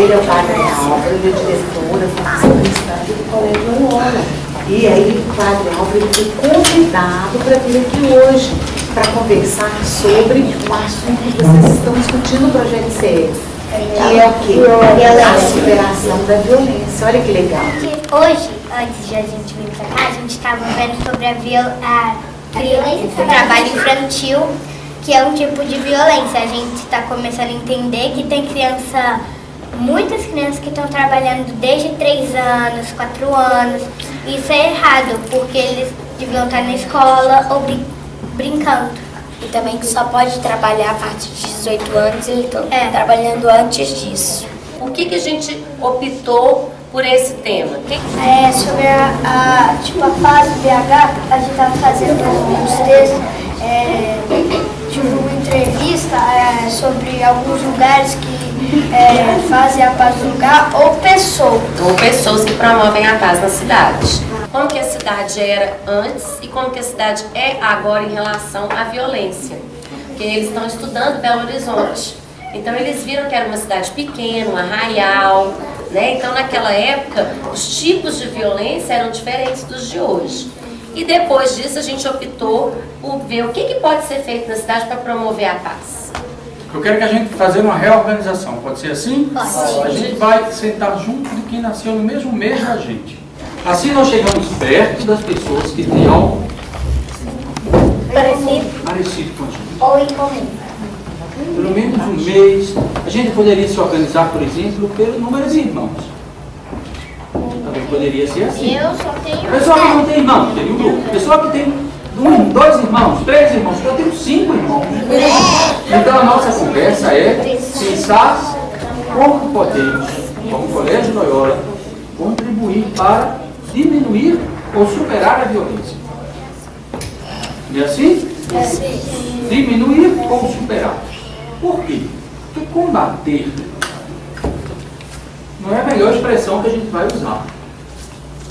ele é o padre Álvaro, ele é diretor, administrativo do Colégio Aurora. E aí o padre Álvaro ele foi convidado para vir aqui hoje para conversar sobre um assunto que vocês estão discutindo no projeto CE, que é o quê? A superação da violência. Olha que legal. Hoje, antes de a gente vir para cá, a gente estava vendo sobre o trabalho infantil, que é um tipo de violência. A gente está começando a entender que tem muitas crianças que estão trabalhando desde 3 anos, 4 anos. Isso é errado, porque eles deviam estar na escola ou brincando. E também que só pode trabalhar a partir de 18 anos e estão trabalhando antes disso. Por que a gente optou por esse tema? Sobre a fase BH, a gente estava fazendo uns textos, tive uma entrevista sobre alguns lugares que fazem a paz no lugar ou pessoas que promovem a paz na cidade. Como que a cidade era antes e como que a cidade é agora em relação à violência. Porque eles estão estudando Belo Horizonte. Então eles viram que era uma cidade pequena, um arraial, né? Então naquela época os tipos de violência eram diferentes dos de hoje. E depois disso a gente optou por ver o que pode ser feito na cidade para promover a paz. Eu quero que a gente faça uma reorganização, pode ser assim? Pode. A gente vai sentar junto de quem nasceu no mesmo mês da gente. Assim nós chegamos perto das pessoas que têm algo parecido com a gente. ou em comum. Pelo menos um mês. A gente poderia se organizar, por exemplo, pelo número de irmãos. Também poderia ser assim. Eu só tenho Pessoal que não tem irmão, teria um grupo. Pessoal que tem 1, 2 irmãos, 3 irmãos, eu tenho 5 irmãos. Então a nossa conversa é pensar como podemos, como Colégio Loyola, contribuir para diminuir ou superar a violência. Não é assim? É sim. Diminuir ou superar. Por quê? Porque combater não é a melhor expressão que a gente vai usar.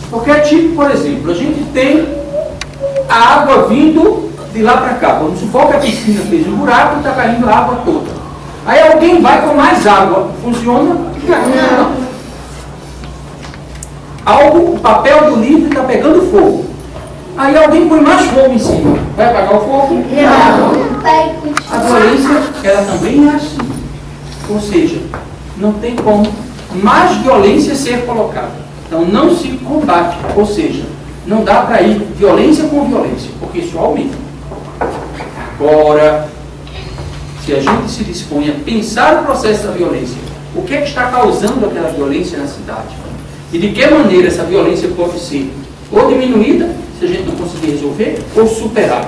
Porque é tipo, por exemplo, a gente tem a água vindo de lá para cá. Vamos supor que a piscina fez um buraco e está caindo a água toda. Aí alguém vai com mais água. Funciona? Não. O papel do livro está pegando fogo. Aí alguém põe mais fogo em cima. Vai apagar o fogo? Não. A violência, ela também é assim. Ou seja, não tem como mais violência ser colocada. Então não se combate. Ou seja, não dá para ir violência com violência, porque isso aumenta. Agora, se a gente se dispõe a pensar o processo da violência, o que é que está causando aquela violência na cidade? E de que maneira essa violência pode ser ou diminuída, se a gente não conseguir resolver, ou superada.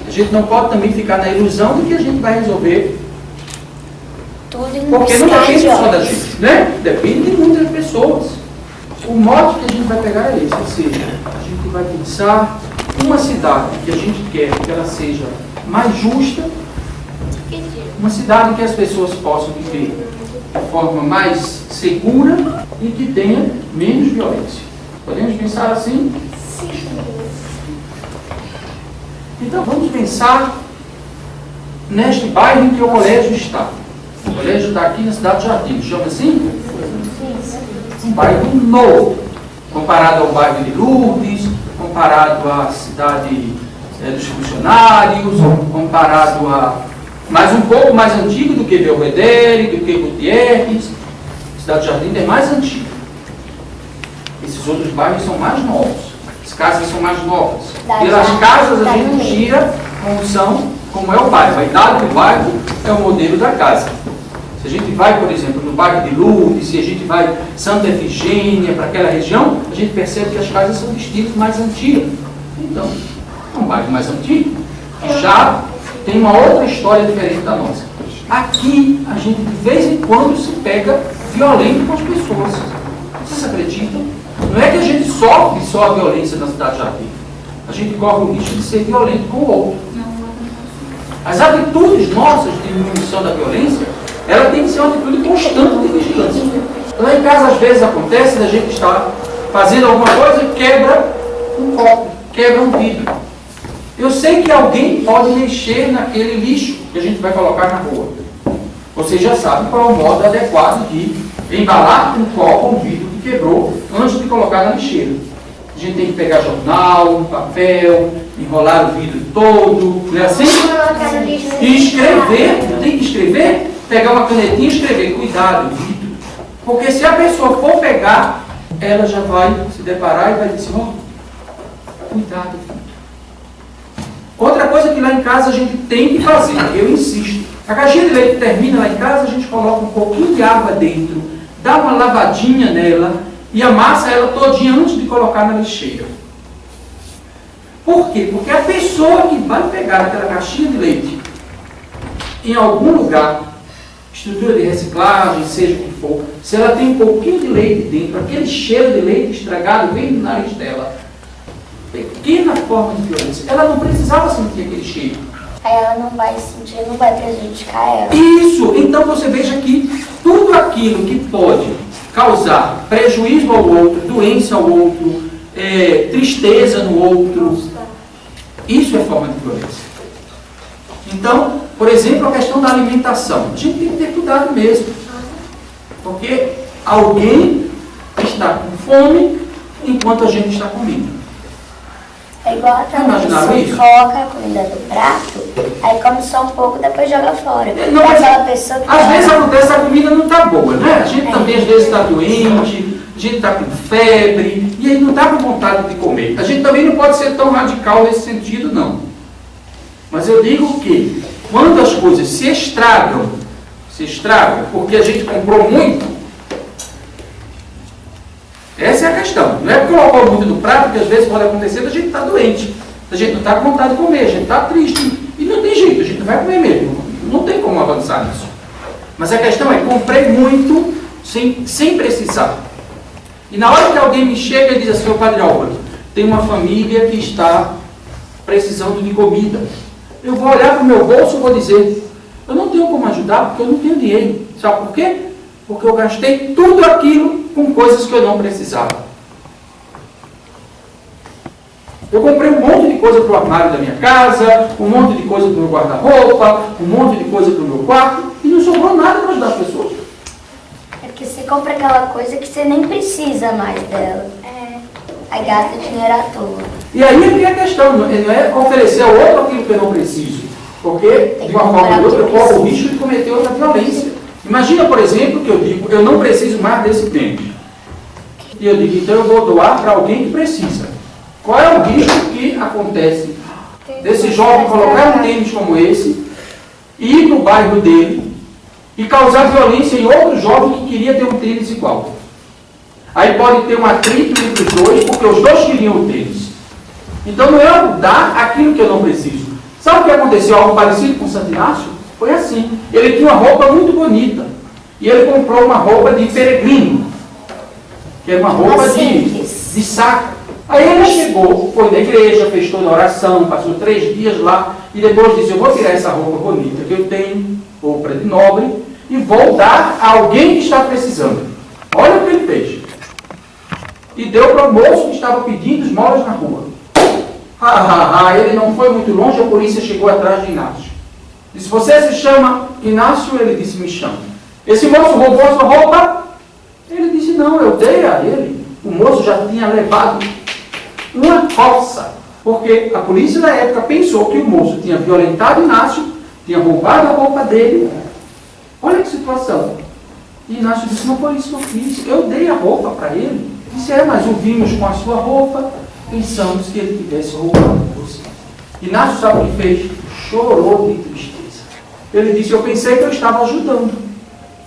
A gente não pode também ficar na ilusão de que a gente vai resolver, Tudo em porque não depende só da olhos. gente, né? Depende de muitas pessoas. O modo que a gente vai pegar é esse, ou seja, a gente vai pensar uma cidade que a gente quer que ela seja mais justa, uma cidade que as pessoas possam viver de forma mais segura e que tenha menos violência. Podemos pensar assim? Sim. Então vamos pensar neste bairro em que o colégio está. O colégio está aqui na cidade de Jardim, chama assim? Um bairro novo, comparado ao bairro de Lourdes, comparado à cidade dos funcionários, comparado a mais um pouco mais antigo do que Belvedere, do que Gutierrez. A cidade de Jardim é mais antiga. Esses outros bairros são mais novos. As casas são mais novas. Pelas casas a gente tira como é o bairro. A idade do bairro é o modelo da casa. Se a gente vai, por exemplo, no bairro de Lourdes, se a gente vai Santa Efigênia, para aquela região, a gente percebe que as casas são de estilos mais antigos. Então, é um bairro mais antigo. Já tem uma outra história diferente da nossa. Aqui, a gente de vez em quando se pega violento com as pessoas. Vocês acreditam? Não é que a gente sofre só a violência na cidade de Jardim. A gente corre o risco de ser violento com o outro. As atitudes nossas de diminuição da violência, ela tem que ser uma atitude constante de vigilância. Lá em casa, às vezes, acontece da gente estar fazendo alguma coisa e quebra um copo, quebra um vidro. Eu sei que alguém pode mexer naquele lixo que a gente vai colocar na rua. Você já sabe qual é o modo adequado de embalar um copo ou um vidro que quebrou antes de colocar na lixeira. A gente tem que pegar jornal, papel, enrolar o vidro todo, não é assim? E escrever, tem que escrever, pegar uma canetinha e escrever, cuidado, vidro. Porque se a pessoa for pegar, ela já vai se deparar e vai dizer, cuidado, vidro. Outra coisa que lá em casa a gente tem que fazer, eu insisto, a caixinha de leite termina lá em casa, a gente coloca um pouquinho de água dentro, dá uma lavadinha nela e amassa ela todinha antes de colocar na lixeira. Por quê? Porque a pessoa que vai pegar aquela caixinha de leite em algum lugar, estrutura de reciclagem, seja o que for, se ela tem um pouquinho de leite dentro, aquele cheiro de leite estragado vem do nariz dela, pequena forma de violência, ela não precisava sentir aquele cheiro. Aí ela não vai sentir, não vai prejudicar ela. Isso! Então você veja que tudo aquilo que pode causar prejuízo ao outro, doença ao outro, tristeza no outro, isso é forma de violência. Então, por exemplo, a questão da alimentação. A gente tem que ter cuidado mesmo. Porque alguém está com fome enquanto a gente está comendo. É igual aquela pessoa que coloca a comida no prato, aí come só um pouco, depois joga fora. Não, aquela pessoa que às vezes acontece, a comida não está boa, né? A gente também às vezes está doente, a gente está com febre, e aí não está com vontade de comer. A gente também não pode ser tão radical nesse sentido, não. Mas eu digo que, quando as coisas se estragam, porque a gente comprou muito, essa é a questão. Não é porque colocou muito no prato, que às vezes pode acontecer, a gente está doente. A gente não está com vontade de comer, a gente está triste. E não tem jeito, a gente não vai comer mesmo. Não tem como avançar nisso. Mas a questão é, comprei muito sem precisar. E na hora que alguém me chega e diz assim, Padre Álvaro, tem uma família que está precisando de comida. Eu vou olhar para o meu bolso e vou dizer, eu não tenho como ajudar porque eu não tenho dinheiro. Sabe por quê? Porque eu gastei tudo aquilo com coisas que eu não precisava. Eu comprei um monte de coisa para o armário da minha casa, um monte de coisa para o meu guarda-roupa, um monte de coisa para o meu quarto, e não sobrou nada para ajudar as pessoas. É porque você compra aquela coisa que você nem precisa mais dela. Aí gasta dinheiro à toa. E aí é que é a questão, não é oferecer ao outro aquilo que eu não preciso. Porque, de uma forma ou de outra, eu corro o risco de cometer outra violência. Imagina, por exemplo, que eu digo, eu não preciso mais desse tênis. E eu digo, então eu vou doar para alguém que precisa. Qual é o risco que acontece desse jovem colocar um tênis como esse, ir no bairro dele e causar violência em outro jovem que queria ter um tênis igual? Aí pode ter um atrito entre os dois, porque os dois queriam o tênis. Então não é dar aquilo que eu não preciso. Sabe o que aconteceu? Algo parecido com Santo Inácio? Foi assim. Ele tinha uma roupa muito bonita. E ele comprou uma roupa de peregrino. Que era uma roupa de saco. Aí ele chegou, foi na igreja, fez toda a oração, passou 3 dias lá. E depois disse, eu vou tirar essa roupa bonita que eu tenho, roupa de nobre, e vou dar a alguém que está precisando. Olha o que ele fez. E deu para o moço que estava pedindo esmolas na rua. Ele não foi muito longe, a polícia chegou atrás de Inácio. Disse, você se chama Inácio? Ele disse, me chama. Esse moço roubou a sua roupa? Ele disse, não, eu dei a ele. O moço já tinha levado uma coça. Porque a polícia na época pensou que o moço tinha violentado Inácio, tinha roubado a roupa dele. Olha que situação. E Inácio disse, não foi isso que eu fiz. Eu dei a roupa para ele. Disse, mas o vimos com a sua roupa, pensamos que ele tivesse roubado você. Inácio sabe o que fez? Chorou de tristeza. Ele disse, eu pensei que eu estava ajudando.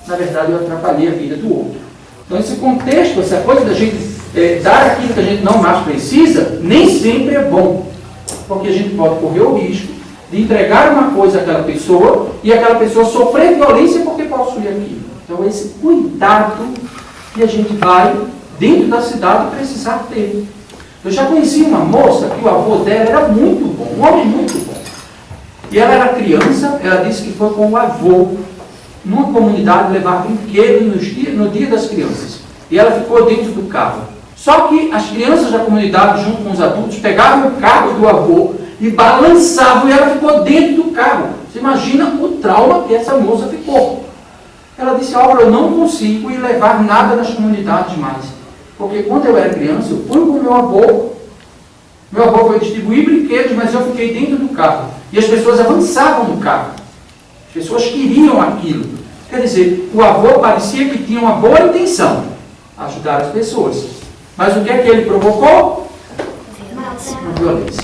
Na verdade, eu atrapalhei a vida do outro. Então, esse contexto, essa coisa da gente dar aquilo que a gente não mais precisa, nem sempre é bom. Porque a gente pode correr o risco de entregar uma coisa àquela pessoa e aquela pessoa sofrer violência porque possui aquilo. Então, esse cuidado que a gente vai, dentro da cidade, precisar ter. Eu já conheci uma moça que o avô dela era muito bom, um homem muito bom. E ela era criança, ela disse que foi com o avô, numa comunidade, levar brinquedos no dia das crianças. E ela ficou dentro do carro. Só que as crianças da comunidade, junto com os adultos, pegavam o carro do avô e balançavam, e ela ficou dentro do carro. Você imagina o trauma que essa moça ficou. Ela disse, Álvaro, eu não consigo ir levar nada nas comunidades mais. Porque quando eu era criança, eu fui com meu avô foi distribuir brinquedos, mas eu fiquei dentro do carro. E as pessoas avançavam no carro. As pessoas queriam aquilo. Quer dizer, o avô parecia que tinha uma boa intenção, ajudar as pessoas. Mas o que é que ele provocou? Uma violência.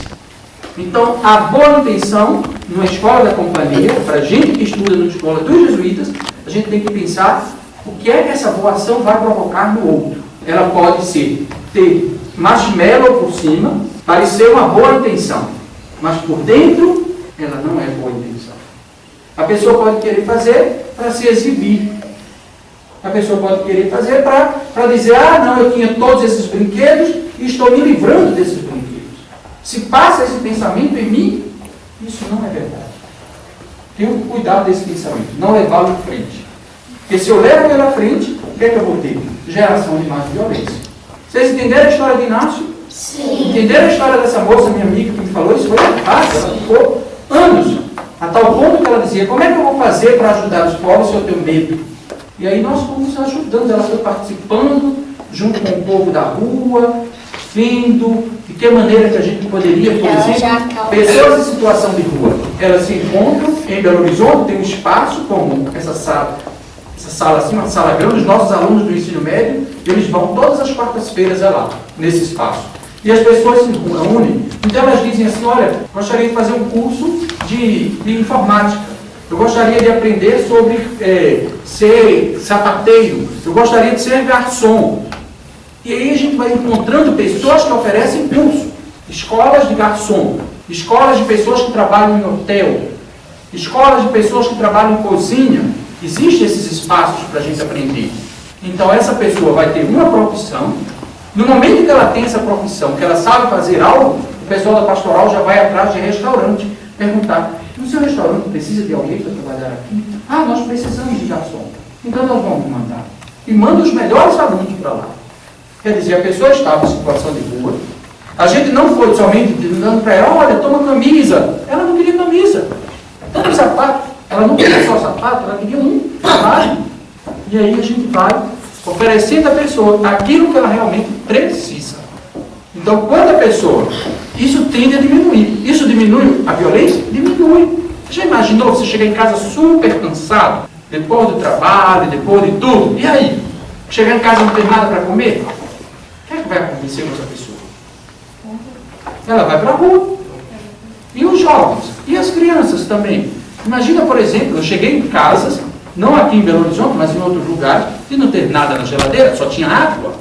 Então, a boa intenção, numa escola da companhia, para a gente que estuda na escola dos jesuítas, a gente tem que pensar o que é que essa boa ação vai provocar no outro. Ela pode ser ter marshmallow por cima, parecer uma boa intenção, mas por dentro, ela não é boa intenção. A pessoa pode querer fazer para se exibir. A pessoa pode querer fazer para dizer, não, eu tinha todos esses brinquedos e estou me livrando desses brinquedos. Se passa esse pensamento em mim, isso não é verdade. Tenho que cuidar desse pensamento, não levá-lo em frente. Porque se eu levo ele à frente, o que é que eu vou ter? Geração de mais violência. Vocês entenderam a história de Inácio? Sim. Entenderam a história dessa moça, minha amiga, que me falou? Isso foi errado. Ela ficou anos, a tal ponto que ela dizia, como é que eu vou fazer para ajudar os pobres se eu tenho medo? E aí nós fomos ajudando, ela foi participando, junto com o povo da rua, vendo de que maneira que a gente poderia, por exemplo, pessoas em situação de rua, elas se encontram em Belo Horizonte, tem um espaço como essa sala assim, uma sala grande, os nossos alunos do ensino médio, eles vão todas as quartas-feiras lá, nesse espaço. E as pessoas se reúnem, então elas dizem assim, olha, gostaria de fazer um curso de informática, eu gostaria de aprender sobre ser sapateiro, eu gostaria de ser garçom. E aí a gente vai encontrando pessoas que oferecem curso, escolas de garçom, escolas de pessoas que trabalham em hotel, escolas de pessoas que trabalham em cozinha. Existem esses espaços para a gente aprender. Então essa pessoa vai ter uma profissão. No momento que ela tem essa profissão, que ela sabe fazer algo, o pessoal da pastoral já vai atrás de restaurante, perguntar, no seu restaurante precisa de alguém para trabalhar aqui? Nós precisamos de garçom. Então nós vamos mandar. E manda os melhores alunos para lá. Quer dizer, a pessoa estava em situação de rua, a gente não foi somente dando para ela, olha, toma camisa. Ela não queria camisa. Toma sapato. Ela não queria só sapato, ela queria um trabalho. E aí a gente vai oferecendo à pessoa aquilo que ela realmente precisa. Então, quando a pessoa, isso tende a diminuir. Isso diminui a violência? Diminui. Você já imaginou você chegar em casa super cansado, depois do trabalho, depois de tudo? E aí? Chegar em casa e não ter nada para comer? O que é que vai acontecer com essa pessoa? Ela vai para a rua. E os jovens? E as crianças também? Imagina, por exemplo, eu cheguei em casas, não aqui em Belo Horizonte, mas em outros lugares, e não ter nada na geladeira, só tinha água.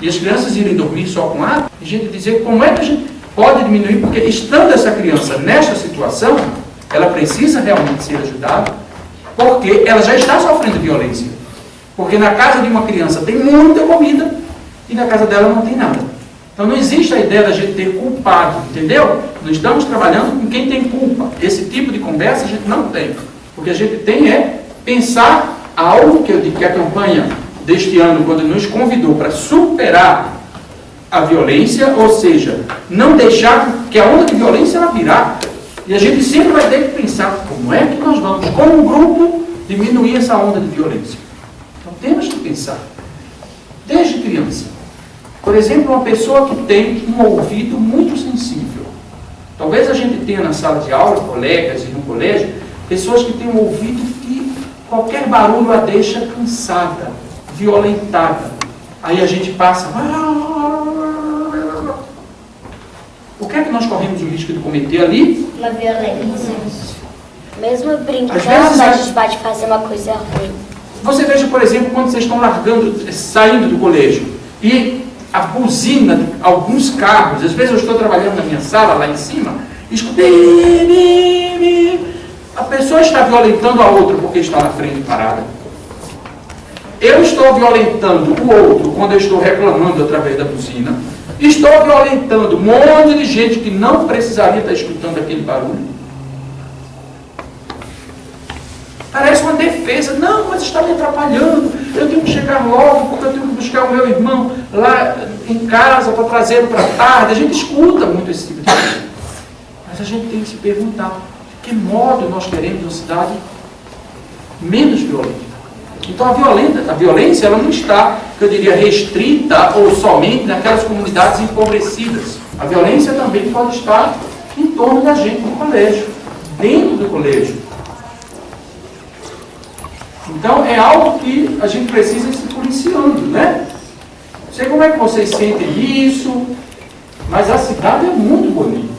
E as crianças irem dormir só com água. E a gente dizer como é que a gente pode diminuir, porque estando essa criança nesta situação, ela precisa realmente ser ajudada, porque ela já está sofrendo violência. Porque na casa de uma criança tem muita comida e na casa dela não tem nada. Então não existe a ideia da gente ter culpado, entendeu? Nós estamos trabalhando com quem tem culpa. Esse tipo de conversa a gente não tem. O que a gente tem é pensar algo que eu digo que a campanha deste ano, quando nos convidou para superar a violência, ou seja, não deixar que a onda de violência ela virar. E a gente sempre vai ter que pensar como é que nós vamos, como um grupo, diminuir essa onda de violência. Então temos que pensar, desde criança. Por exemplo, uma pessoa que tem um ouvido muito sensível. Talvez a gente tenha na sala de aula, colegas e no colégio, pessoas que têm um ouvido que qualquer barulho a deixa cansada, violentada. Aí a gente passa... O que é que nós corremos o risco de cometer ali? Uma violência. Mesmo brincando, Às vezes, a gente pode fazer uma coisa ruim. Você veja, por exemplo, quando vocês estão saindo do colégio, e a buzina de alguns carros, às vezes eu estou trabalhando na minha sala, lá em cima, e escuto... A pessoa está violentando a outra porque está na frente parada. Eu estou violentando o outro quando eu estou reclamando através da buzina. Estou violentando um monte de gente que não precisaria estar escutando aquele barulho. Parece uma defesa. Não, mas está me atrapalhando. Eu tenho que chegar logo porque eu tenho que buscar o meu irmão lá em casa para trazê-lo para tarde. A gente escuta muito esse tipo de coisa. Mas a gente tem que se perguntar de que modo nós queremos uma cidade menos violenta. Então a violência ela não está, eu diria, restrita ou somente naquelas comunidades empobrecidas. A violência também pode estar em torno da gente no colégio, dentro do colégio. Então é algo que a gente precisa ir se policiando, né? Não sei como é que vocês sentem isso, mas a cidade é muito bonita.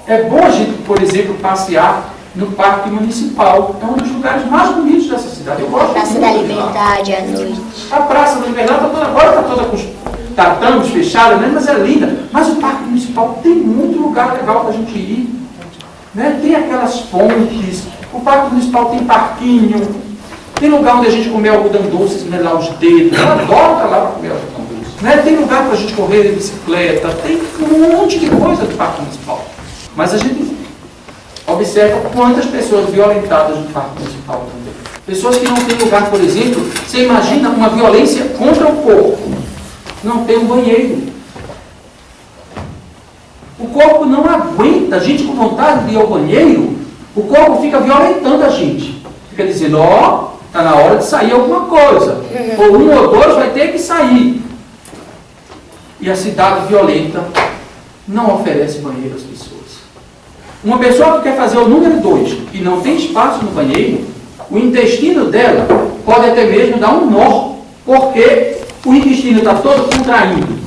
É bom a gente, por exemplo, passear no Parque Municipal. É um dos lugares mais bonitos dessa cidade. Eu gosto Praça da Liberdade à noite. A Praça da Liberdade agora está toda com os tatames fechados, né? Mas é linda. Mas o Parque Municipal tem muito lugar legal para a gente ir. Né? Tem aquelas fontes, o Parque Municipal tem parquinho, tem lugar onde a gente come algodão doce, esmelar os dedos. Eu adoro estar lá para comer algodão doce. Né? Tem lugar para a gente correr de bicicleta, tem um monte de coisa do Parque Municipal. Mas a gente observa quantas pessoas violentadas no Parque Municipal também. Pessoas que não têm lugar, por exemplo, você imagina uma violência contra o corpo. Não tem um banheiro. O corpo não aguenta, a gente com vontade de ir ao banheiro, o corpo fica violentando a gente. Fica dizendo, ó, está na hora de sair alguma coisa. Ou um ou dois vai ter que sair. E a cidade violenta não oferece banheiro às pessoas. Uma pessoa que quer fazer o número 2 e não tem espaço no banheiro, o intestino dela pode até mesmo dar um nó, porque o intestino está todo contraído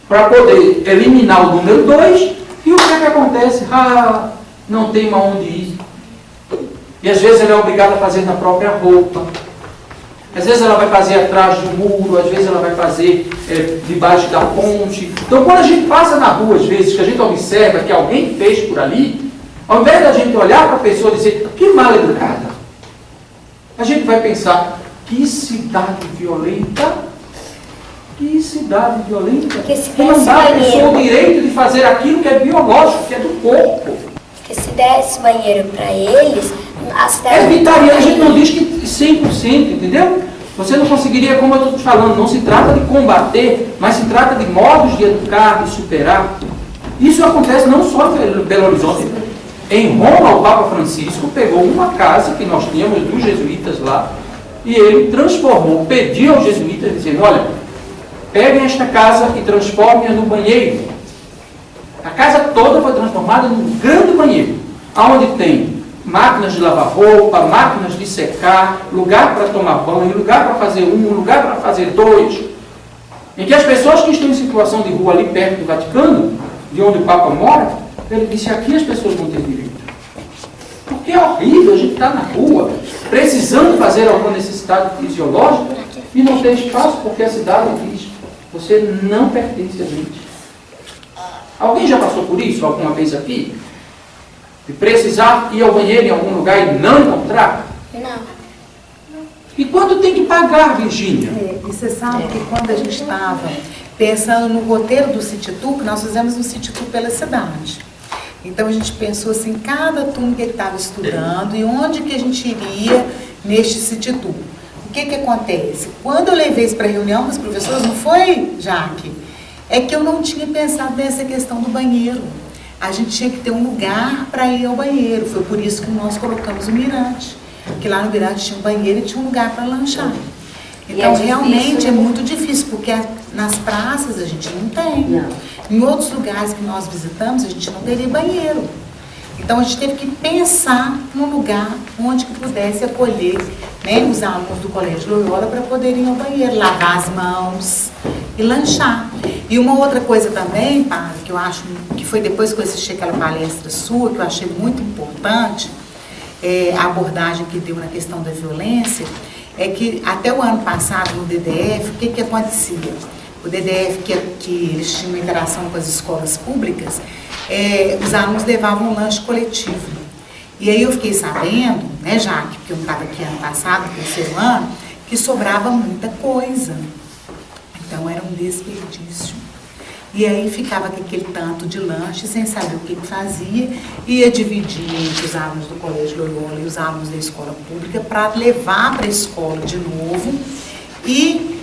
para poder eliminar o número 2 e o que é que acontece? Ah, não tem mais onde ir. E às vezes ela é obrigada a fazer na própria roupa. Às vezes ela vai fazer atrás de um muro, às vezes ela vai fazer debaixo da ponte. Então quando a gente passa na rua, às vezes, que a gente observa que alguém fez por ali, ao invés da gente olhar para a pessoa e dizer, que mal educada, a gente vai pensar, que cidade violenta, que cidade violenta. Que não dá a pessoa o direito de fazer aquilo que é biológico, que é do corpo. Porque se desse banheiro para eles, a cidade... É vegetariano, a gente não diz que 100%, entendeu? Você não conseguiria, como eu estou te falando, não se trata de combater, mas se trata de modos de educar, de superar. Isso acontece não só em Belo Horizonte. Em Roma, o Papa Francisco pegou uma casa que nós tínhamos dos jesuítas lá, e ele transformou, pediu aos jesuítas, dizendo, olha, peguem esta casa e transformem-a no banheiro. A casa toda foi transformada num grande banheiro, onde tem máquinas de lavar roupa, máquinas de secar, lugar para tomar banho, lugar para fazer um, lugar para fazer dois. Em que as pessoas que estão em situação de rua ali perto do Vaticano, de onde o Papa mora, ele disse, aqui as pessoas vão ter direito. Porque é horrível a gente estar na rua, precisando fazer alguma necessidade fisiológica, e não ter espaço, porque a cidade diz, você não pertence a gente. Alguém já passou por isso alguma vez aqui? De precisar ir ao banheiro em algum lugar e não encontrar? Não. E quanto tem que pagar, Virgínia? E você sabe que quando a gente estava pensando no roteiro do City Tour, nós fizemos um City Tour pela cidade. Então a gente pensou assim, cada turma que ele estava estudando e onde que a gente iria neste City Tour. O que que acontece? Quando eu levei isso para a reunião com os professores, não foi, Jaque? É que eu não tinha pensado nessa questão do banheiro. A gente tinha que ter um lugar para ir ao banheiro. Foi por isso que nós colocamos o Mirante. Porque lá no Mirante tinha um banheiro e tinha um lugar para lanchar. Então, realmente é muito difícil, porque nas praças a gente não tem. Não. Em outros lugares que nós visitamos, a gente não teria banheiro. Então, a gente teve que pensar num lugar onde que pudesse acolher, né, os alunos do Colégio Loyola para poderem ir ao banheiro, lavar as mãos e lanchar. E uma outra coisa também, padre, que eu acho que foi depois que eu assisti aquela palestra sua, que eu achei muito importante, a abordagem que deu na questão da violência, é que até o ano passado no DDF, o que que acontecia? O DDF, que eles tinham uma interação com as escolas públicas, os alunos levavam um lanche coletivo. E aí eu fiquei sabendo, né, Jaque, porque eu não estava aqui ano passado, terceiro ano, que sobrava muita coisa. Então era um desperdício. E aí ficava com aquele tanto de lanche, sem saber o que ele fazia, ia dividir entre os alunos do Colégio Loyola e os alunos da escola pública para levar para a escola de novo e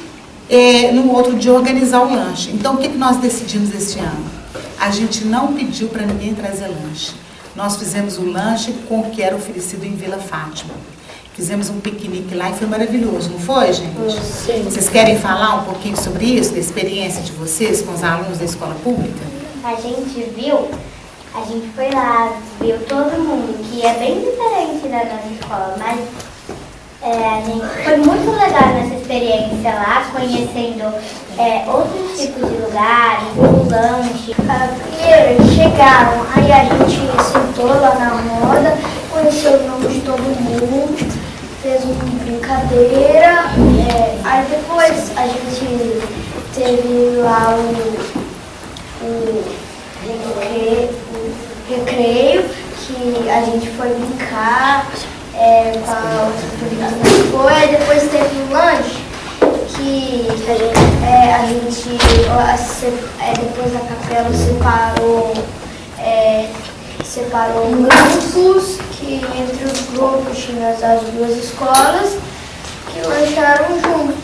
no outro dia organizar o lanche. Então o que nós decidimos esse ano? A gente não pediu para ninguém trazer lanche. Nós fizemos o lanche com o que era oferecido em Vila Fátima, Fizemos um piquenique lá e foi maravilhoso, não foi, gente? Sim. Vocês querem falar um pouquinho sobre isso, da experiência de vocês com os alunos da escola pública? A gente foi lá, viu todo mundo, que é bem diferente da nossa escola, mas a gente foi muito legal nessa experiência lá, conhecendo outros tipos de lugares, o lanche. Primeiro eles chegaram, aí a gente sentou lá na roda, conheceu o nome de todo mundo, fez uma brincadeira, aí depois a gente teve lá o recreio, que a gente foi brincar com a outra coisa, aí depois teve um lanche, que depois a capela separou grupos, que entre os grupos tinha as duas escolas que lancharam juntos.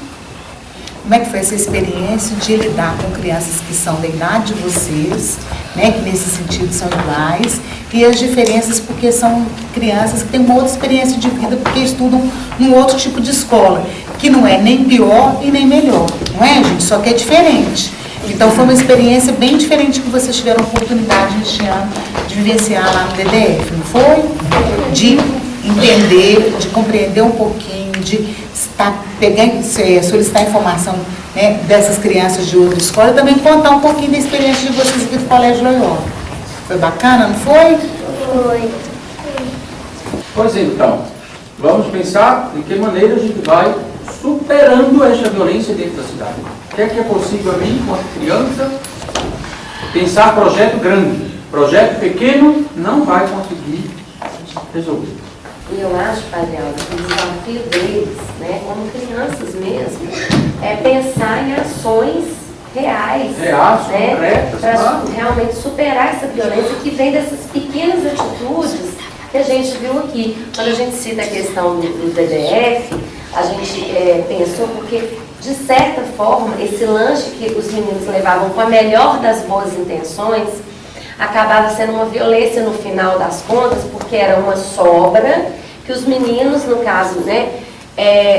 Como é que foi essa experiência de lidar com crianças que são da idade de vocês, né, que nesse sentido são iguais, e as diferenças porque são crianças que têm uma outra experiência de vida, porque estudam num outro tipo de escola, que não é nem pior e nem melhor, não é, gente? Só que é diferente. Então foi uma experiência bem diferente que vocês tiveram a oportunidade este ano de vivenciar lá no DDF, não foi? De entender, de compreender um pouquinho, de solicitar informação, né, dessas crianças de outra escola e também contar um pouquinho da experiência de vocês aqui do Colégio Loyola. Foi bacana, não foi? Foi. Pois então, vamos pensar de que maneira a gente vai superando esta violência dentro da cidade. O que é possível a mim, enquanto criança, pensar projeto grande. Projeto pequeno não vai conseguir resolver. E eu acho, Padre Aldo, que o desafio deles, né, como crianças mesmo, é pensar em ações reais, né, concretas, para claro. realmente superar essa violência que vem dessas pequenas atitudes que a gente viu aqui. Quando a gente cita a questão do DDF, a gente pensou porque, de certa forma, esse lanche que os meninos levavam com a melhor das boas intenções, acabava sendo uma violência no final das contas, porque era uma sobra que os meninos, no caso, né,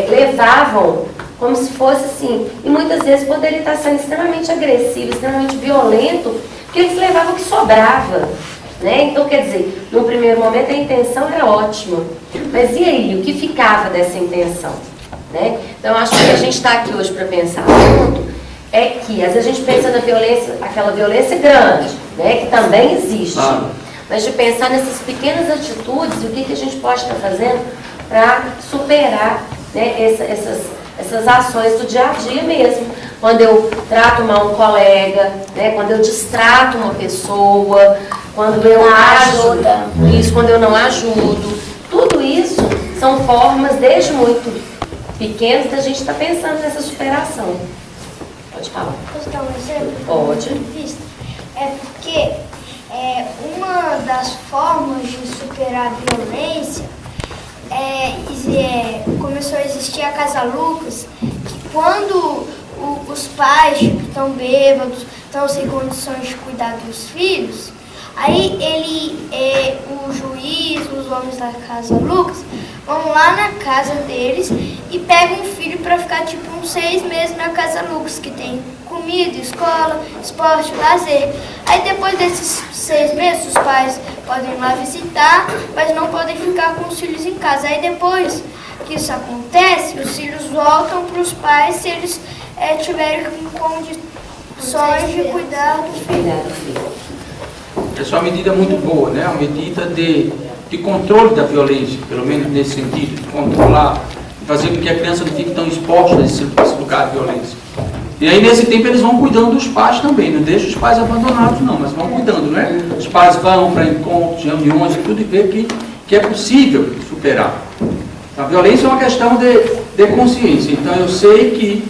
levavam como se fosse assim, e muitas vezes poderia estar sendo extremamente agressivo, extremamente violento, porque eles levavam o que sobrava, né? Então, quer dizer, no primeiro momento a intenção era ótima, mas e aí, o que ficava dessa intenção, né? Então, eu acho que o que a gente está aqui hoje para pensar junto é que, às vezes a gente pensa na violência, aquela violência grande, né, que também existe, mas de pensar nessas pequenas atitudes e o que a gente pode estar fazendo para superar, né, essas ações do dia a dia mesmo. Quando eu trato mal um colega, né, quando eu distrato uma pessoa, quando eu quando eu não ajudo, tudo isso são formas, desde muito pequenas, da gente estar pensando nessa superação. Pode falar. Posso dar um exemplo? Pode. É porque uma das formas de superar a violência começou a existir a Casa Lucas, que quando os pais estão bêbados, estão sem condições de cuidar dos filhos, aí o juiz, os homens da Casa Lucas, vão lá na casa deles e pegam um filho para ficar tipo uns 6 meses na Casa Lucas, que tem comida, escola, esporte, lazer. Aí depois desses 6 meses os pais podem ir lá visitar, mas não podem ficar com os filhos em casa. Aí depois que isso acontece, os filhos voltam para os pais se eles tiverem condições de cuidar do filho. Essa é uma medida muito boa, né? Uma medida de controle da violência, pelo menos nesse sentido, de controlar, fazer com que a criança não fique tão exposta a esse lugar de violência. E aí, nesse tempo, eles vão cuidando dos pais também, não deixam os pais abandonados, não, mas vão cuidando, né? Os pais vão para encontros, reuniões e tudo, e ver que é possível superar. A violência é uma questão de consciência, então eu sei que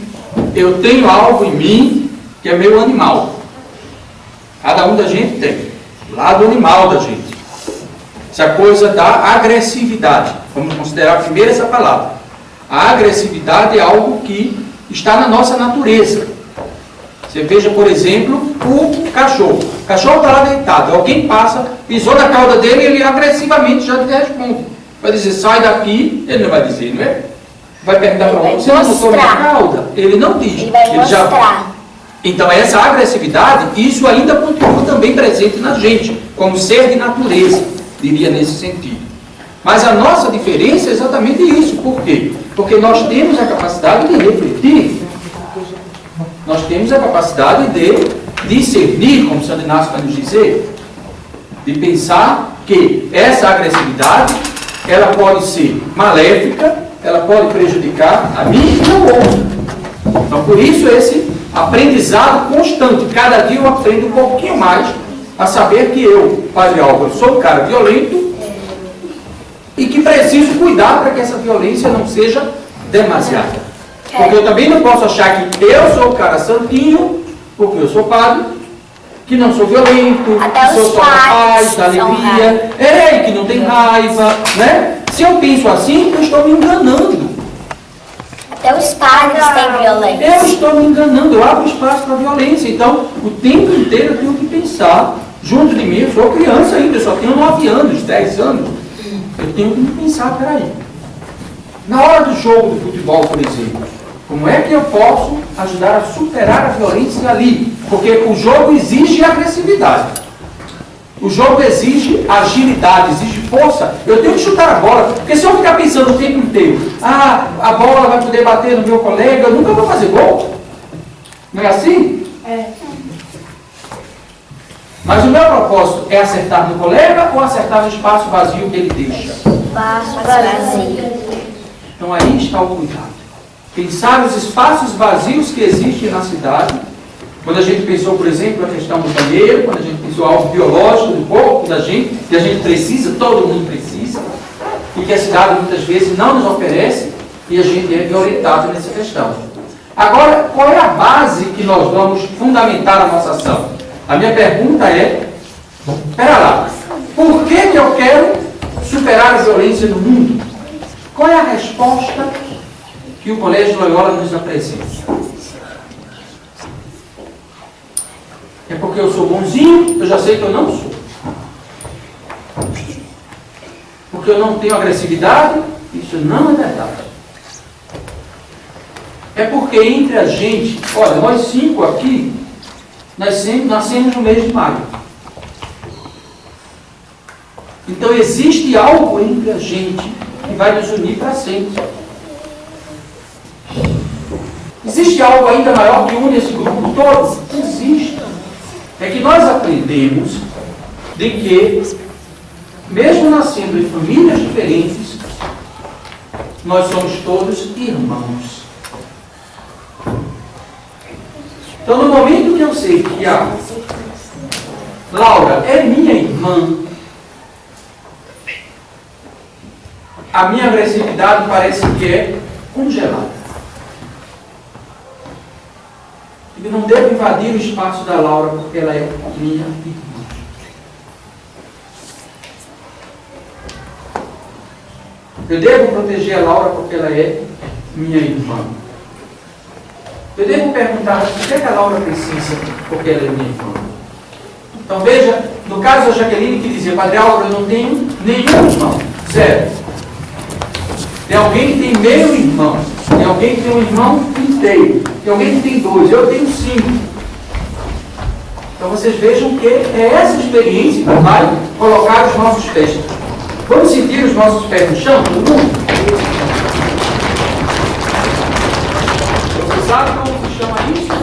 eu tenho algo em mim que é meu animal. Cada um da gente tem, lado animal da gente. Essa coisa da agressividade, vamos considerar primeiro essa palavra. A agressividade é algo que está na nossa natureza. Você veja, por exemplo, o cachorro. O cachorro está lá deitado, alguém passa, pisou na cauda dele e ele agressivamente já te responde. Vai dizer, sai daqui, ele não vai dizer, não é? Vai perguntar para onde, você não botou minha cauda? Ele não diz. Ele vai mostrar. Então, essa agressividade, isso ainda continua também presente na gente, como ser de natureza, diria nesse sentido. Mas a nossa diferença é exatamente isso. Por quê? Porque nós temos a capacidade de refletir. Nós temos a capacidade de discernir, como Santo Inácio vai nos dizer, de pensar que essa agressividade, ela pode ser maléfica, ela pode prejudicar a mim e ao outro. Então, por isso, esse aprendizado constante. Cada dia eu aprendo um pouquinho mais a saber que eu, Padre Álvaro, sou um cara violento e que preciso cuidar para que essa violência não seja demasiada. Porque eu também não posso achar que eu sou o cara santinho, porque eu sou padre, que não sou violento, até que sou só paz, da alegria, que não tem raiva, né? Se eu penso assim, eu estou me enganando. Até os padres têm violência. Eu estou me enganando, eu abro espaço para a violência. Então, o tempo inteiro eu tenho que pensar, junto de mim, eu sou criança ainda, eu só tenho 9 anos, 10 anos. Eu tenho que pensar, peraí. Na hora do jogo de futebol, por exemplo, como é que eu posso ajudar a superar a violência ali? Porque o jogo exige agressividade. O jogo exige agilidade, exige força. Eu tenho que chutar a bola. Porque se eu ficar pensando o tempo inteiro, a bola vai poder bater no meu colega, eu nunca vou fazer gol. Não é assim? É. Mas o meu propósito é acertar no colega ou acertar no espaço vazio que ele deixa? Espaço vazio. Então aí está o cuidado. Pensar os espaços vazios que existem na cidade. Quando a gente pensou, por exemplo, a questão do banheiro, quando a gente pensou algo biológico do corpo da gente, que a gente precisa, todo mundo precisa, e que a cidade muitas vezes não nos oferece, e a gente é violentado nessa questão. Agora, qual é a base que nós vamos fundamentar a nossa ação? A minha pergunta é, espera lá, por que eu quero superar a violência no mundo? Qual é a resposta que o Colégio Loyola nos apresenta? É porque eu sou bonzinho, eu já sei que eu não sou. Porque eu não tenho agressividade, isso não é verdade. É porque entre a gente, olha, nós 5 aqui, nascemos no mês de maio. Então existe algo entre a gente que vai nos unir para sempre. Existe algo ainda maior que une esse grupo todo? Existe. É que nós aprendemos de que, mesmo nascendo em famílias diferentes, nós somos todos irmãos. Então, no momento que eu sei que a Laura é minha irmã, a minha agressividade parece que é congelada. Eu não devo invadir o espaço da Laura porque ela é minha irmã. Eu devo proteger a Laura porque ela é minha irmã. Eu devo perguntar o que é que a Laura precisa porque ela é minha irmã. Então veja, no caso da Jaqueline que dizia, Padre Álvaro, eu não tenho nenhum irmão. 0. Tem alguém que tem meio irmão. Tem alguém que tem um irmão inteiro. Tem alguém que tem 2. Eu tenho 5. Então vocês vejam que é essa experiência que vai colocar os nossos pés. Vamos sentir os nossos pés no chão, todo mundo? Você sabe como se chama isso?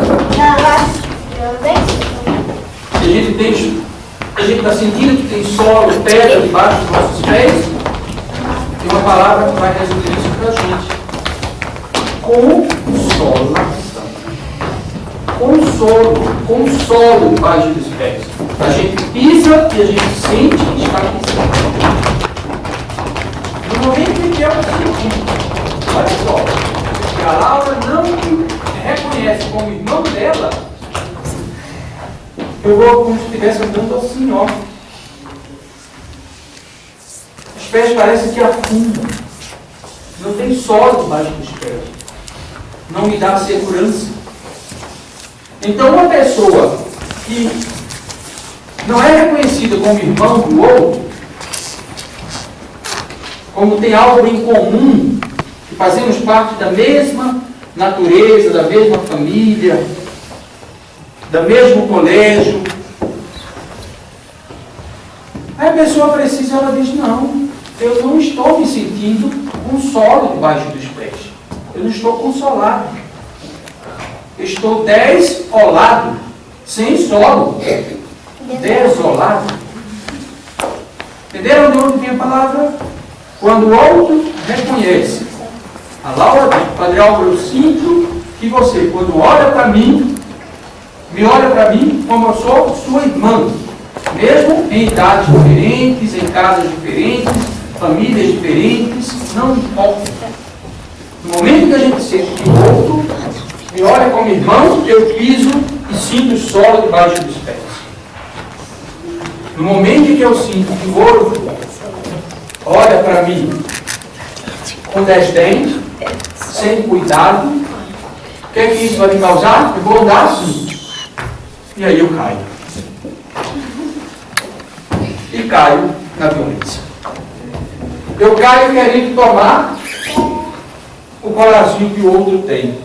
A gente está sentindo que tem solo, pedra debaixo dos nossos pés. Tem uma palavra que vai resolver isso para a gente. Consolação. Consolo debaixo dos pés. A gente pisa e a gente sente que está pisando. No momento em que eu senti, olha só, que a Laura não me reconhece como irmão dela, eu vou como se estivesse andando assim, ó. Os pés parecem que afundam. Não tem solo debaixo dos pés. Não me dá segurança. Então, uma pessoa que não é reconhecida como irmão do outro, como tem algo em comum, que fazemos parte da mesma natureza, da mesma família, do mesmo colégio. Aí a pessoa precisa, ela diz, não, eu não estou me sentindo com solo debaixo dos pés. Eu não estou consolado. Eu estou desolado, sem solo, desolado. Entenderam de onde vem a palavra? Quando o outro reconhece. A Laura diz, Padre Álvaro, eu sinto que você, quando olha para mim, me olha para mim como eu sou sua irmã. Mesmo em idades diferentes, em casas diferentes, famílias diferentes, não importa. No momento que a gente sente que o outro me olha como irmão, eu piso e sinto o solo debaixo dos pés. No momento em que eu sinto que o outro olha para mim com desdém, sem cuidado, o que é que isso vai me causar? Eu vou andar assim. E aí eu caio. E caio na violência. Eu caio querendo tomar o coração que o outro tem.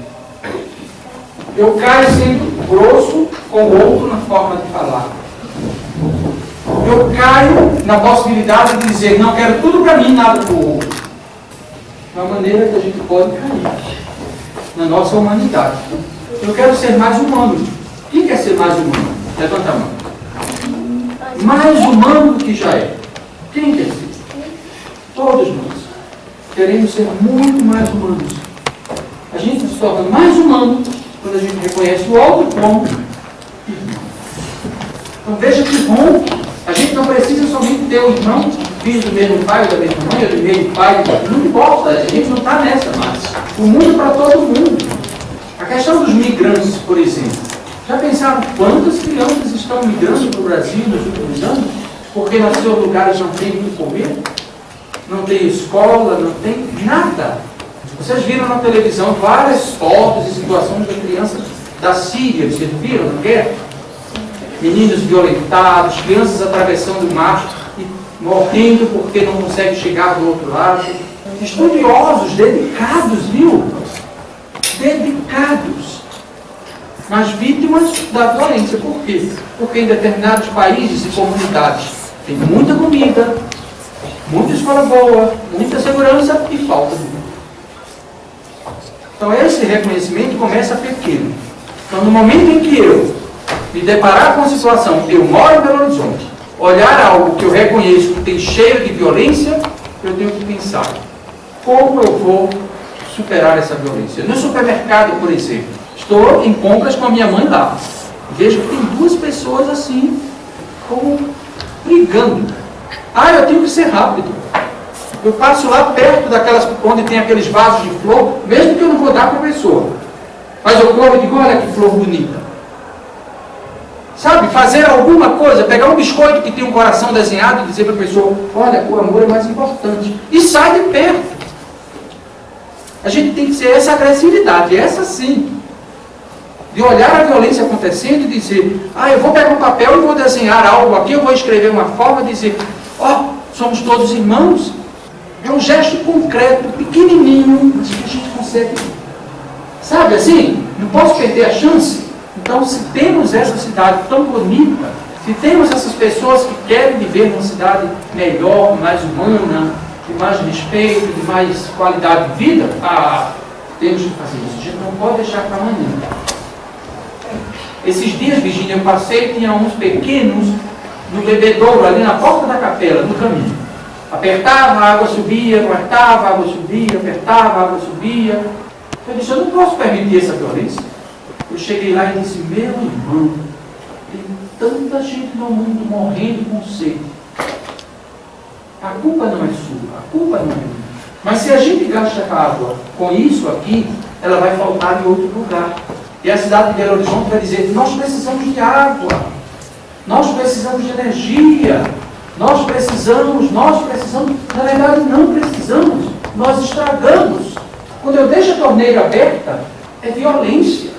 Eu caio sendo grosso com o outro na forma de falar. Eu caio na possibilidade de dizer, não, quero tudo para mim, nada para o outro. É uma maneira que a gente pode cair na nossa humanidade. Eu quero ser mais humano. Quem quer ser mais humano? Levanta a mão. Mais humano do que já é. Quem quer ser? Todos nós queremos ser muito mais humanos. A gente se torna mais humano quando a gente reconhece o outro como irmão. Então veja que bom. A gente não precisa somente ter o irmão, filho do mesmo pai ou da mesma mãe, ou do mesmo pai. Não importa, a gente não está nessa mais. O mundo é para todo mundo. A questão dos migrantes, por exemplo. Já pensaram quantas crianças estão migrando para o Brasil nos últimos anos? Porque nos seus lugares não tem o que comer? Não tem escola, não tem nada. Vocês viram na televisão várias fotos e situações de crianças da Síria, vocês viram na guerra? Meninos violentados, crianças atravessando o mar e morrendo porque não conseguem chegar do outro lado. Estudiosos, dedicados, viu? Dedicados. Mas vítimas da violência. Por quê? Porque em determinados países e comunidades tem muita comida, muita escola boa, muita segurança e falta de vida. Então esse reconhecimento começa pequeno. Então no momento em que eu me deparar com a situação, eu moro em Belo Horizonte, olhar algo que eu reconheço que tem cheiro de violência, eu tenho que pensar, como eu vou superar essa violência? No supermercado, por exemplo, estou em compras com a minha mãe lá. Vejo que tem duas pessoas assim, como brigando. Ah, eu tenho que ser rápido. Eu passo lá perto daquelas onde tem aqueles vasos de flor, mesmo que eu não vou dar para a pessoa. Mas eu corro e digo, olha que flor bonita. Sabe, fazer alguma coisa, pegar um biscoito que tem um coração desenhado e dizer para a pessoa, olha, o amor é mais importante. E sai de perto. A gente tem que ser essa agressividade, essa sim. De olhar a violência acontecendo e dizer, eu vou pegar um papel e vou desenhar algo aqui, eu vou escrever uma forma e dizer, somos todos irmãos. É um gesto concreto, pequenininho, mas que a gente consegue. Sabe assim? Não posso perder a chance. Então, se temos essa cidade tão bonita, se temos essas pessoas que querem viver numa cidade melhor, mais humana, de mais respeito, de mais qualidade de vida, temos que fazer isso. A gente não pode deixar para amanhã. Esses dias, Virgínia, eu passei e tinha uns pequenos no bebedouro, ali na porta da capela, no caminho. Apertava, a água subia, apertava, a água subia, apertava, a água subia. Eu disse, eu não posso permitir essa violência. Eu cheguei lá e disse, meu irmão, tem tanta gente no mundo morrendo com sede. A culpa não é sua, a culpa não é minha. Mas se a gente gasta água com isso aqui, ela vai faltar em outro lugar. E a cidade de Belo Horizonte vai dizer, nós precisamos de água, nós precisamos de energia, nós precisamos, na verdade não precisamos, nós estragamos. Quando eu deixo a torneira aberta, é violência.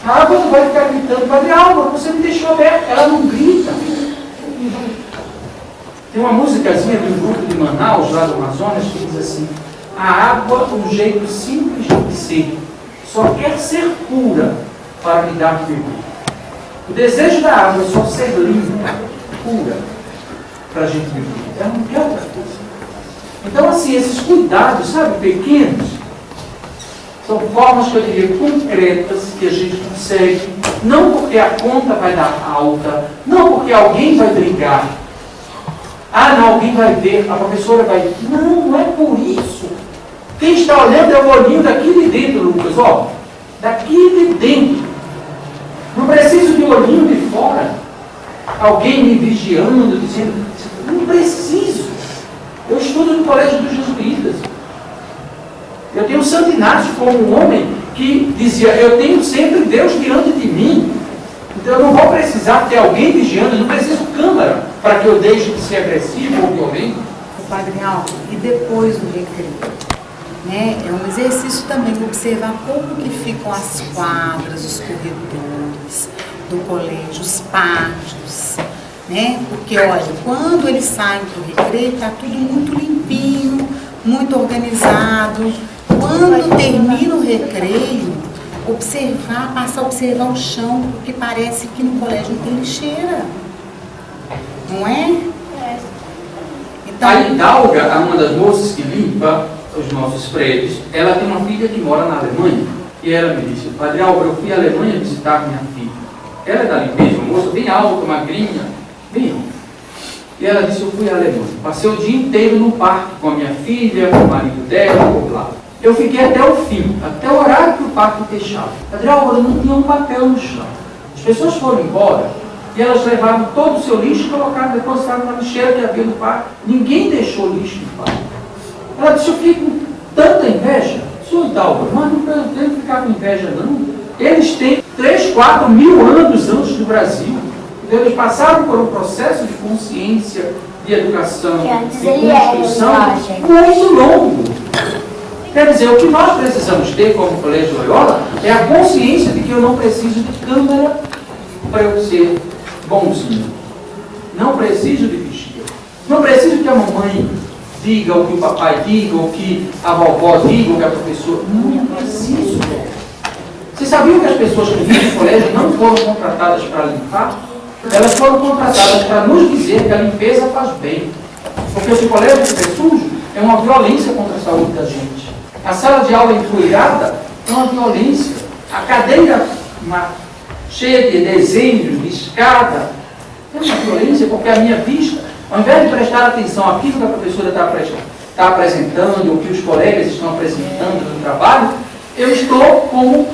A água não vai ficar gritando, Padre Álvaro, você me deixou aberta, ela não grita. Tem uma musicazinha de um grupo de Manaus, lá do Amazonas, que diz assim: a água, um jeito simples de ser, só quer ser pura para me dar beber. O desejo da água é só ser limpa, pura, para a gente beber. Ela não quer outra coisa. Então, assim, esses cuidados, sabe, pequenos, são formas que eu diria concretas que a gente consegue, não porque a conta vai dar alta, não porque alguém vai brigar. Ah, não, alguém vai ver, a professora vai ver. Não, não é por isso. Quem está olhando é o olhinho daqui de dentro, Lucas, ó. Daqui de dentro. Não preciso de olhinho de fora. Alguém me vigiando, dizendo, não preciso. Eu estudo no colégio dos jesuítas. Eu tenho Santo Inácio como um homem que dizia, eu tenho sempre Deus diante de mim. Então eu não vou precisar ter alguém vigiando, eu não preciso câmara para que eu deixe de ser agressivo ou violento. Padre Álvaro, e depois do recreio? Né? É um exercício também observar como que ficam as quadras, os corredores do colégio, os pátios, né? Porque, olha, quando eles saem para o recreio, está tudo muito limpinho, muito organizado. Quando termina o recreio, passar a observar o chão, porque parece que no colégio não tem lixeira. Não é? Então, A Hidalga, uma das moças que limpa os nossos prédios, ela tem uma filha que mora na Alemanha, e ela me disse, Padre Álvaro, eu fui à Alemanha visitar minha filha. Ela é da limpeza, uma moça bem alta, magrinha, bem alta. E ela disse, eu fui à Alemanha. Passei o dia inteiro no parque com a minha filha, com o marido dela, por lá. Eu fiquei até o fim, até o horário que o parque fechava. Padre Álvaro, não tinha um papel no chão. As pessoas foram embora e elas levaram todo o seu lixo e colocaram, depositaram na lixeira que havia no parque. Ninguém deixou lixo no parque. Ela disse, eu fiquei com tanta inveja. Senhor Hidalgo, mas não tenho que ficar com inveja não. Eles têm 3, 4 mil anos antes do Brasil. Então, eles passaram por um processo de consciência, de educação, de construção muito longo. Quer dizer, o que nós precisamos ter como Colégio Loyola é a consciência de que eu não preciso de câmera para eu ser bonzinho. Não preciso de vigia. Não preciso que a mamãe diga o que o papai diga, o que a vovó diga, o que a professora. Não preciso. Vocês sabiam que as pessoas que vivem no colégio não foram contratadas para limpar? Elas foram contratadas para nos dizer que a limpeza faz bem. Porque se o colégio estiver sujo, é uma violência contra a saúde da gente. A sala de aula empoeirada é uma violência. A cadeira cheia de desenhos, de escada, é uma violência, porque a minha vista, ao invés de prestar atenção àquilo que a professora está apresentando, ou que os colegas estão apresentando no trabalho, eu estou como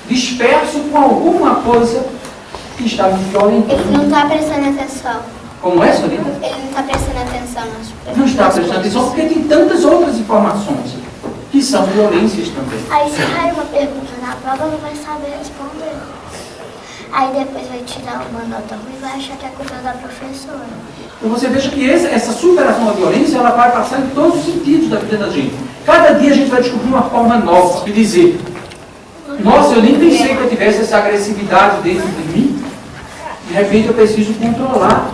disperso com alguma coisa que está me violentando. Ele não está prestando atenção. Como é, Solita? Ele não está prestando atenção. Não está prestando atenção porque tem tantas outras informações que são violências também. Aí se cair uma pergunta na prova, não vai saber responder. Aí depois vai tirar uma nota ruim e vai achar que é culpa da professora. Então você veja que essa superação da violência, ela vai passar em todos os sentidos da vida da gente. Cada dia a gente vai descobrir uma forma nova de dizer, nossa, eu nem pensei que eu tivesse essa agressividade dentro de mim. De repente eu preciso controlar.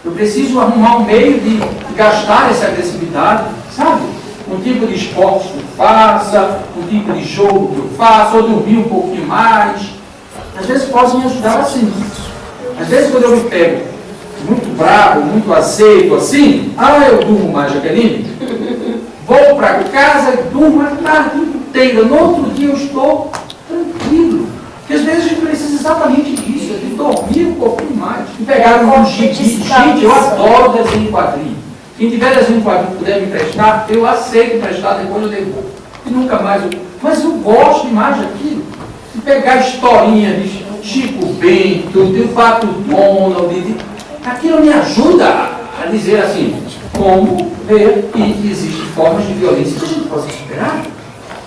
Eu preciso arrumar um meio de gastar essa agressividade, sabe? Um tipo de esporte que eu faça, um tipo de jogo que eu faça, ou dormir um pouquinho mais. Às vezes pode me ajudar assim. Às vezes quando eu me pego muito bravo, muito azedo assim, eu durmo mais, Jaqueline. Vou para casa e durmo a tarde inteira. No outro dia eu estou tranquilo. Porque às vezes a gente precisa exatamente disso, de dormir um pouquinho mais. E pegar um gibi. Gente, eu adoro desenho em quadrinho. Quem tiver desenho em quadrinho puder me emprestar, eu aceito emprestar, depois eu devolvo. E nunca mais Mas eu gosto demais daquilo. De pegar historinha de Chico Bento, de Pato Donald, aquilo me ajuda a dizer assim, como ver que existem formas de violência que a gente pode superar.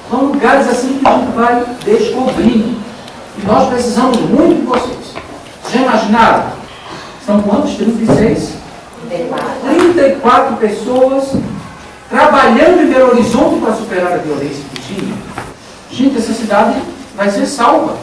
São lugares assim que a gente vai descobrindo. E nós precisamos muito de vocês. Já imaginaram? São quantos? 36? 34 pessoas trabalhando em Belo Horizonte para superar a violência que tinha. Gente, essa cidade vai ser salva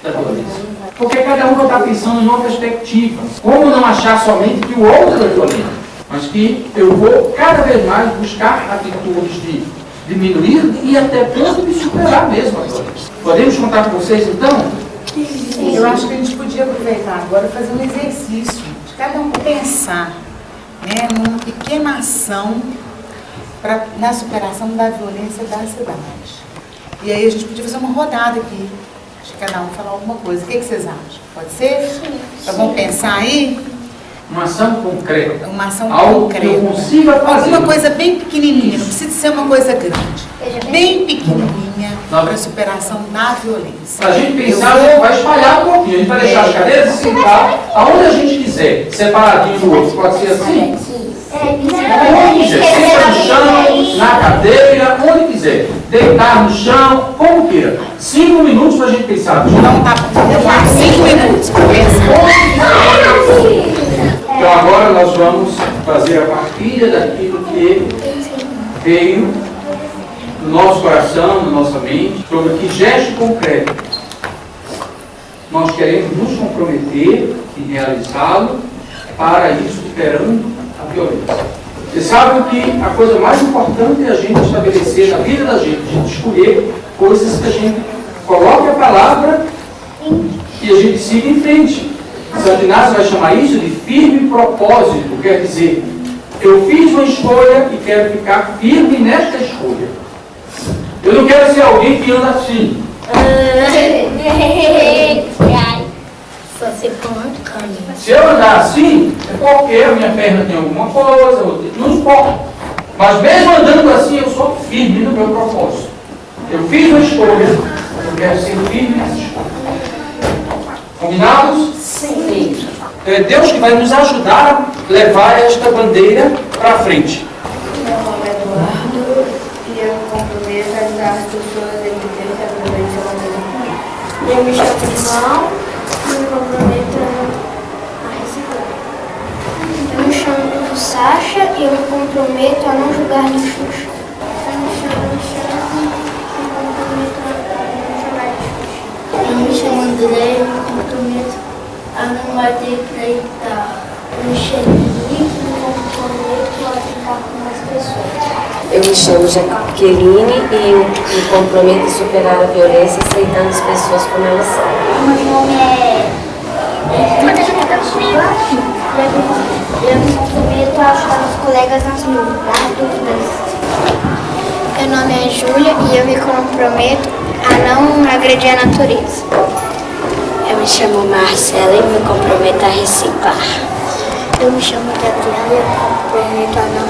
da violência. Porque cada um vai estar pensando em uma perspectiva. Como não achar somente que o outro é violento? mas que eu vou cada vez mais buscar atitudes de diminuir e até ponto de superar mesmo a violência. Podemos contar com vocês então? Sim. Eu acho que a gente podia aproveitar agora e fazer um exercício de cada um pensar, né, numa pequena ação na superação da violência da cidade. E aí a gente podia fazer uma rodada aqui, de cada um falar alguma coisa. O que vocês acham? Pode ser? Sim. Então vamos pensar aí? Uma ação concreta. Uma ação algo concreta. Que eu consiga fazer. Alguma coisa bem pequenininha, não precisa ser uma coisa grande. Bem pequenininha para a superação da violência. Para a gente pensar, a gente vai espalhar um pouquinho. A gente vai deixar as cadeiras e sentar aonde a gente quiser, separadinho do outro. Pode ser assim? Onde quiser. Senta no chão, na cadeira, onde quiser. Deitar no chão, como queira. 5 minutos para a gente pensar. Então tá, 5 minutos para pensar. Então agora nós vamos fazer a partilha daquilo que veio no nosso coração, na nossa mente, sobre que gesto concreto nós queremos nos comprometer em realizá-lo para ir superando a violência. Vocês sabem que a coisa mais importante é a gente estabelecer na vida da gente, a gente escolher coisas que a gente coloque a palavra e a gente siga em frente. Santo Inácio vai chamar isso de firme propósito, quer dizer, eu fiz uma escolha e quero ficar firme nesta escolha. Eu não quero ser alguém que anda assim. Se eu andar assim, é porque a minha perna tem alguma coisa, não importa. Mas mesmo andando assim, eu sou firme no meu propósito. Eu fiz uma escolha, eu quero ser firme nessa escolha. Combinados? Sim. É Deus que vai nos ajudar a levar esta bandeira para frente. Meu nome é Eduardo e eu me comprometo a ajudar as pessoas a entenderem que a violência é uma coisa ruim. Eu me chamo João e me comprometo a reciclar. Eu me chamo Sasha e eu me comprometo a não jogar lixo no chão. Eu me chamo Michelle e me comprometo a não jogar lixo no chão. Eu me chamo André e me comprometo a não bater para deitar. Eu me chamo Henrique e me comprometo a ficar com as pessoas. Eu me chamo Jaqueline e eu me comprometo a superar a violência aceitando as pessoas como elas são. Meu nome é eu me comprometo a ajudar os colegas nas dúvidas. Meu nome é Júlia e eu me comprometo a não agredir a natureza. Eu me chamo Marcela e me comprometo a reciclar. Eu me chamo Gabriela e eu me comprometo a não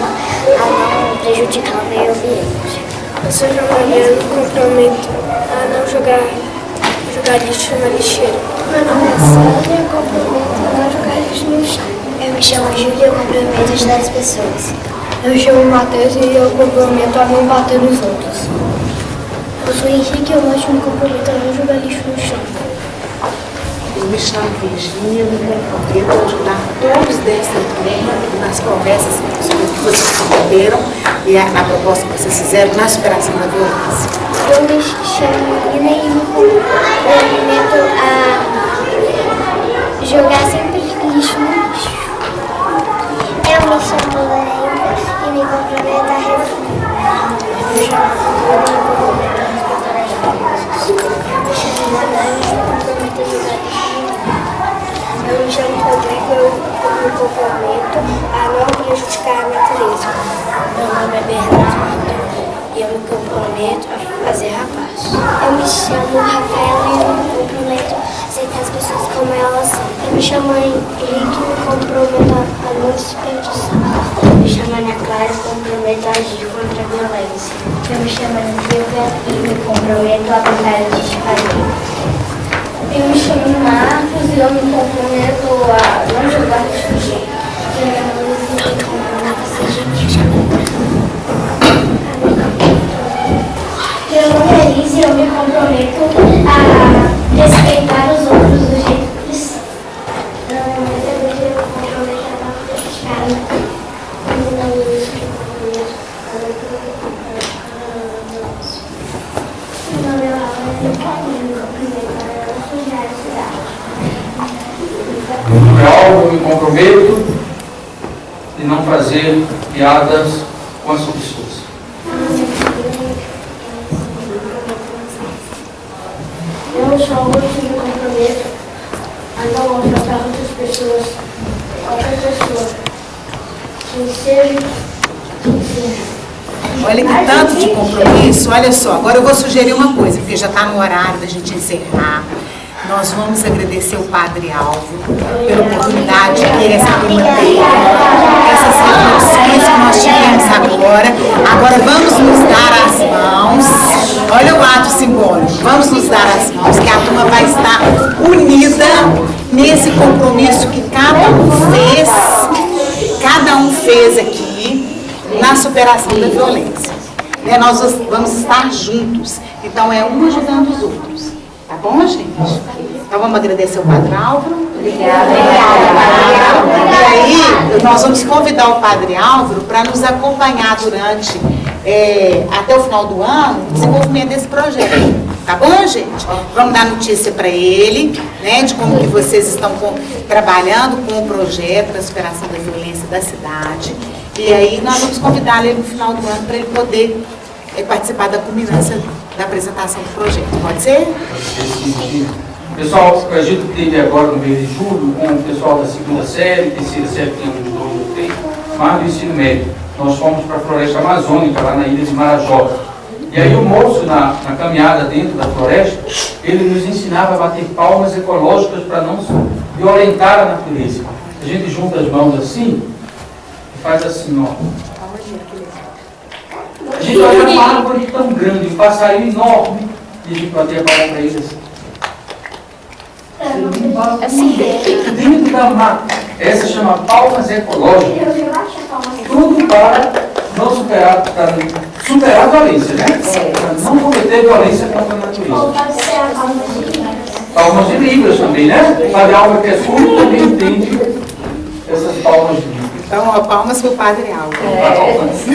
prejudicar o meio ambiente. Eu sou Giovanna e eu me comprometo a não jogar lixo na lixeira. Meu nome é Sandra e eu me comprometo a não jogar lixo no chão. Eu me chamo Júlia e eu comprometo a ajudar as pessoas. Eu me chamo Matheus e eu comprometo a não bater nos outros. Eu sou Henrique e eu me comprometo a não jogar lixo no chão. Eu me chamo Virgínia, eu me comprometo a ajudar todos dessa turma nas conversas que vocês entenderam e na proposta que vocês fizeram na superação da violência. Eu me chamo Nina e me comprometo a jogar sempre lixo no lixo. Eu me chamo Lorena e me comprometo a refletir. Eu me chamo Fulano e me comprometo a respeitar as crianças. Eu me chamo Madalena e me comprometo a jogar lixo no lixo. Eu me chamo Rodrigo e eu me comprometo a não prejudicar a natureza. Meu nome é Bernardo e eu me comprometo a fazer rapaz. Eu me chamo Rafaela e eu me comprometo a aceitar as pessoas como elas são. Eu me chamo Henrique e me comprometo a não desperdiçar. Eu me chamo Ana Clara e me comprometo a agir contra a violência. Eu me chamo Ana Silvia e me comprometo a tentar desfazer. Eu me chamo Marcos e eu me comprometo a não jogar lixo no chão. Eu me chamo Luiz e eu me comprometo a ser gentil. Meu nome é Liz e eu me comprometo a respeitar os outros do jeito que são. Meu nome é Deus e eu me comprometo a não prejudicar. Meu nome é Luiz e eu me comprometo a não prejudicar. Meu nome é Raul e eu me comprometo a não sujar a cidade. Eu me comprometo e não fazer piadas com as pessoas. Eu sou hoje me comprometo a não mostrar para outras pessoas, qualquer pessoa, que seja. Olha que tanto de compromisso. Olha só, agora eu vou sugerir uma coisa, porque já está no horário da gente encerrar. Nós vamos agradecer o Padre Álvaro pela oportunidade que essa turma teve, essas reflexões que nós tivemos agora. Agora vamos nos dar as mãos. Olha o ato simbólico. Vamos nos dar as mãos, que a turma vai estar unida nesse compromisso que cada um fez aqui na superação da violência. Nós vamos estar juntos. Então é um ajudando os outros. Tá bom, gente? Então vamos agradecer o Padre Álvaro. Obrigada. E aí, nós vamos convidar o Padre Álvaro para nos acompanhar durante, até o final do ano, o desenvolvimento desse projeto. Tá bom, gente? Vamos dar notícia para ele, né, de como que vocês estão trabalhando com o projeto da superação da violência da cidade. E aí nós vamos convidar ele no final do ano para ele poder participar da culminância da apresentação do projeto. Pode ser? Pessoal, a gente teve agora no mês de julho com o pessoal da segunda série, terceira série, tem um, dois, três, mais do ensino médio. Nós fomos para a floresta amazônica, lá na ilha de Marajó. E aí o moço, na caminhada dentro da floresta, ele nos ensinava a bater palmas ecológicas para não violentar a natureza. A gente junta as mãos assim e faz assim, ó. A gente olha uma árvore tão grande, um passarinho enorme, e a gente bater a palma para ele assim. Dentro da mata. Essa chama palmas ecológicas. Tudo para não superar a violência, né? Para não cometer violência contra a natureza. Palmas de Libras também, né? O Padre Álvaro, que é surdo, também entende essas palmas de Libras. Então, ó, palmas para o Padre Álvaro. Palmas.